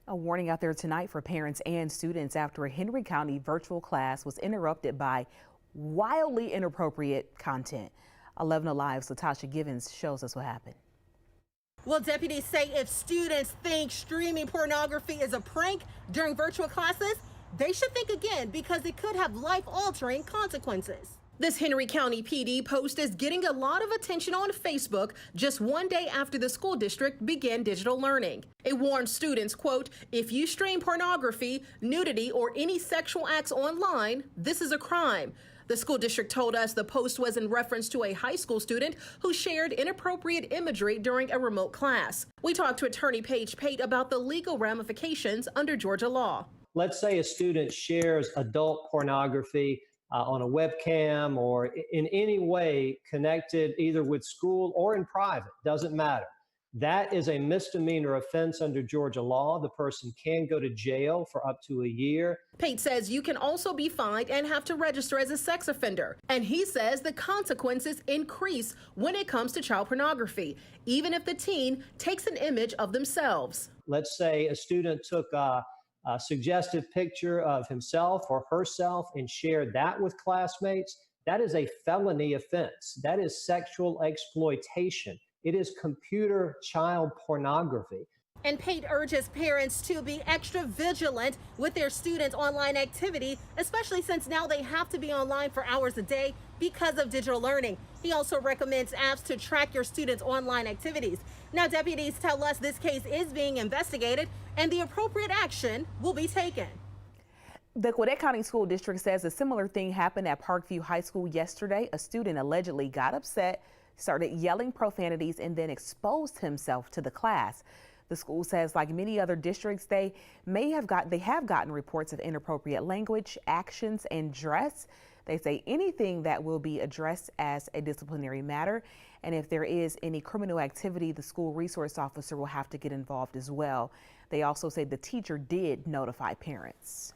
A warning out there tonight for parents and students after a Henry County virtual class was interrupted by wildly inappropriate content. 11 Alive's Latasha Givens shows us what happened. Well, deputies say if students think streaming pornography is a prank during virtual classes, they should think again because it could have life-altering consequences. This Henry County PD post is getting a lot of attention on Facebook just one day after the school district began digital learning. It warns students, quote, if you stream pornography, nudity, or any sexual acts online, this is a crime. The school district told us the post was in reference to a high school student who shared inappropriate imagery during a remote class. We talked to attorney Paige Pate about the legal ramifications under Georgia law. Let's say a student shares adult pornography on a webcam or in any way connected either with school or in private, doesn't matter. That is a misdemeanor offense under Georgia law. The person can go to jail for up to a year. Pate says you can also be fined and have to register as a sex offender. And he says the consequences increase when it comes to child pornography, even if the teen takes an image of themselves. Let's say a student took a suggestive picture of himself or herself and shared that with classmates. That is a felony offense. That is sexual exploitation. It is computer child pornography. And Pate urges parents to be extra vigilant with their students' online activity, especially since now they have to be online for hours a day because of digital learning. He also recommends apps to track your students' online activities. Now, deputies tell us this case is being investigated and the appropriate action will be taken. The Gwinnett County School District says a similar thing happened at Parkview High School yesterday. A student allegedly got upset, started yelling profanities, and then exposed himself to the class. The school says, like many other districts, they have gotten reports of inappropriate language, actions, and dress. They say anything that will be addressed as a disciplinary matter. And if there is any criminal activity, the school resource officer will have to get involved as well. They also say the teacher did notify parents.